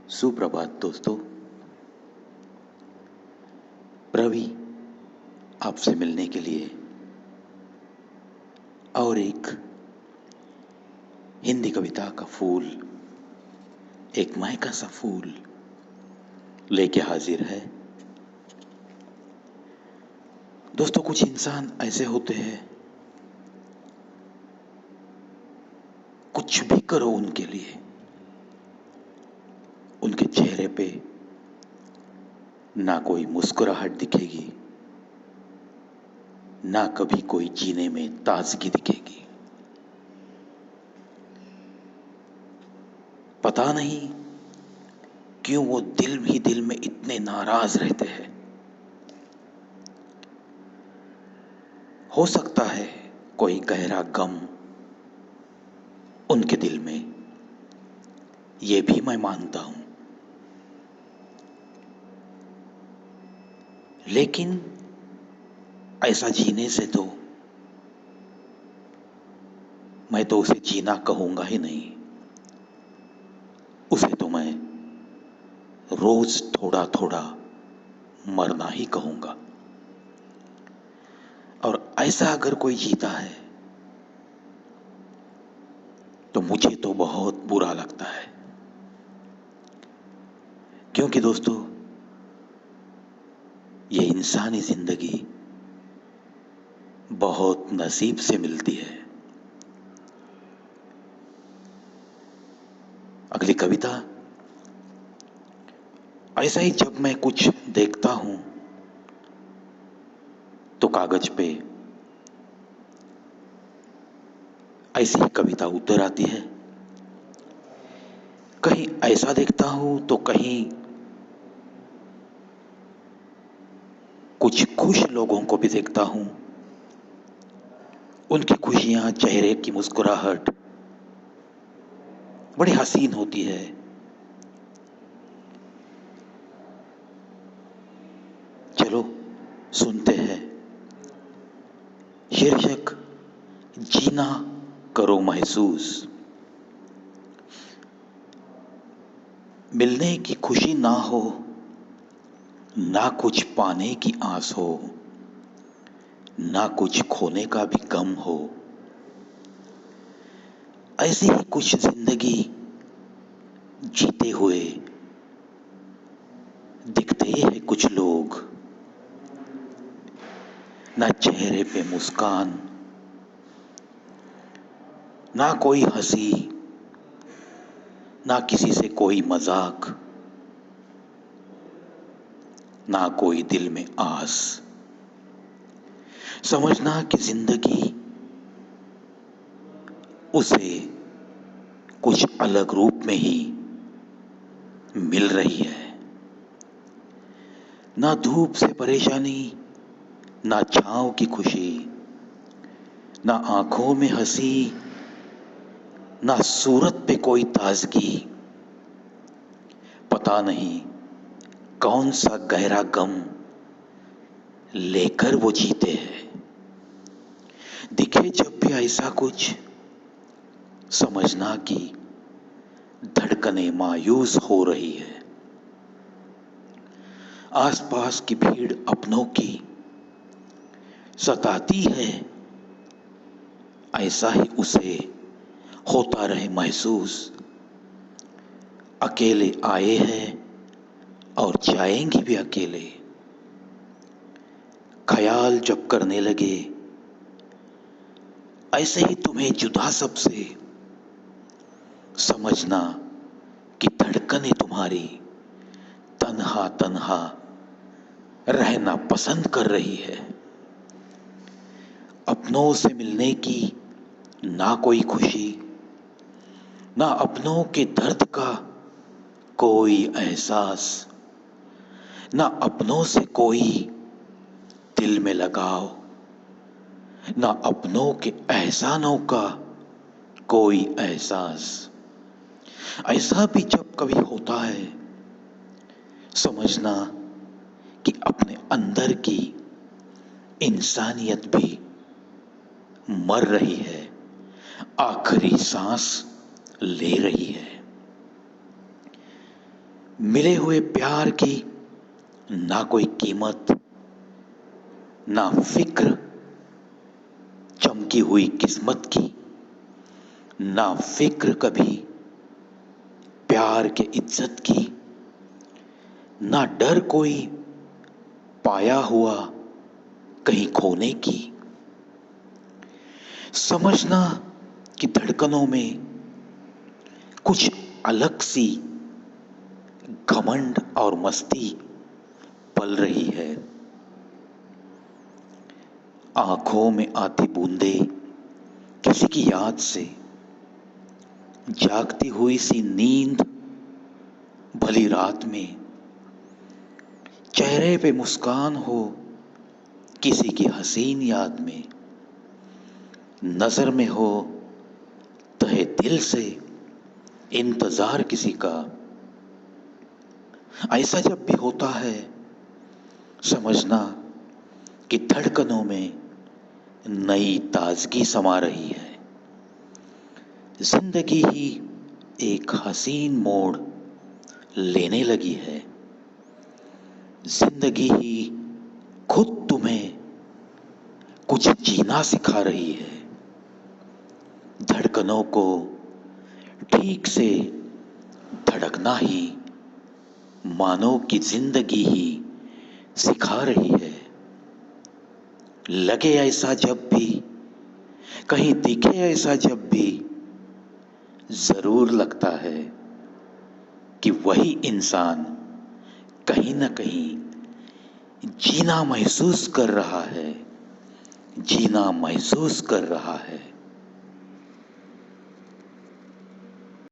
सुप्रभात दोस्तों। रवि आपसे मिलने के लिए और एक हिंदी कविता का फूल, एक महका सा फूल लेके हाजिर है। दोस्तों, कुछ इंसान ऐसे होते हैं, कुछ भी करो उनके लिए, उनके चेहरे पे ना कोई मुस्कुराहट दिखेगी, ना कभी कोई जीने में ताजगी दिखेगी। पता नहीं क्यों वो दिल ही दिल में इतने नाराज रहते हैं। हो सकता है कोई गहरा गम उनके दिल में, ये भी मैं मानता हूं। लेकिन ऐसा जीने से तो मैं तो उसे जीना कहूंगा ही नहीं, उसे तो मैं रोज थोड़ा थोड़ा मरना ही कहूंगा। और ऐसा अगर कोई जीता है तो मुझे तो बहुत बुरा लगता है, क्योंकि दोस्तों ये इंसानी जिंदगी बहुत नसीब से मिलती है। अगली कविता, ऐसा ही जब मैं कुछ देखता हूं तो कागज पे ऐसी ही कविता उतर आती है। कहीं ऐसा देखता हूं तो कहीं कुछ खुश लोगों को भी देखता हूं, उनकी खुशियां, चेहरे की मुस्कुराहट बड़ी हसीन होती है। चलो सुनते हैं। शीर्षक, जीना करो महसूस। मिलने की खुशी ना हो, ना कुछ पाने की आस हो, ना कुछ खोने का भी गम हो, ऐसी ही कुछ जिंदगी जीते हुए दिखते हैं कुछ लोग। ना चेहरे पे मुस्कान, ना कोई हंसी, ना किसी से कोई मजाक, ना कोई दिल में आस। समझना कि जिंदगी उसे कुछ अलग रूप में ही मिल रही है। ना धूप से परेशानी, ना छांव की खुशी, ना आंखों में हंसी, ना सूरत पे कोई ताजगी। पता नहीं कौन सा गहरा गम लेकर वो जीते हैं। दिखे जब भी ऐसा कुछ, समझना कि धड़कनें मायूस हो रही है। आसपास की भीड़ अपनों की सताती है, ऐसा ही उसे होता रहे महसूस। अकेले आए हैं और जाएंगे भी अकेले। ख्याल जब करने लगे ऐसे ही तुम्हें जुदा सबसे, समझना कि धड़कनें तुम्हारी तन्हा तन्हा रहना पसंद कर रही है। अपनों से मिलने की ना कोई खुशी, ना अपनों के दर्द का कोई एहसास, ना अपनों से कोई दिल में लगाव, ना अपनों के एहसानों का कोई एहसास। ऐसा भी जब कभी होता है, समझना कि अपने अंदर की इंसानियत भी मर रही है। आखिरी सांस ले रही है। मिले हुए प्यार की ना कोई कीमत, ना फिक्र चमकी हुई किस्मत की, ना फिक्र कभी प्यार के इज्जत की, ना डर कोई पाया हुआ कहीं खोने की। समझना कि धड़कनों में कुछ अलग सी घमंड और मस्ती पल रही है। आंखों में आती बूंदे किसी की याद से, जागती हुई सी नींद भली रात में, चेहरे पे मुस्कान हो किसी की हसीन याद में, नजर में हो तहे दिल से इंतजार किसी का। ऐसा जब भी होता है समझना कि धड़कनों में नई ताजगी समा रही है। जिंदगी ही एक हसीन मोड़ लेने लगी है। जिंदगी ही खुद तुम्हें कुछ जीना सिखा रही है। धड़कनों को ठीक से धड़कना ही मानो कि जिंदगी ही सिखा रही है। लगे ऐसा जब भी, कहीं दिखे ऐसा जब भी, जरूर लगता है कि वही इंसान कहीं ना कहीं जीना महसूस कर रहा है, जीना महसूस कर रहा है।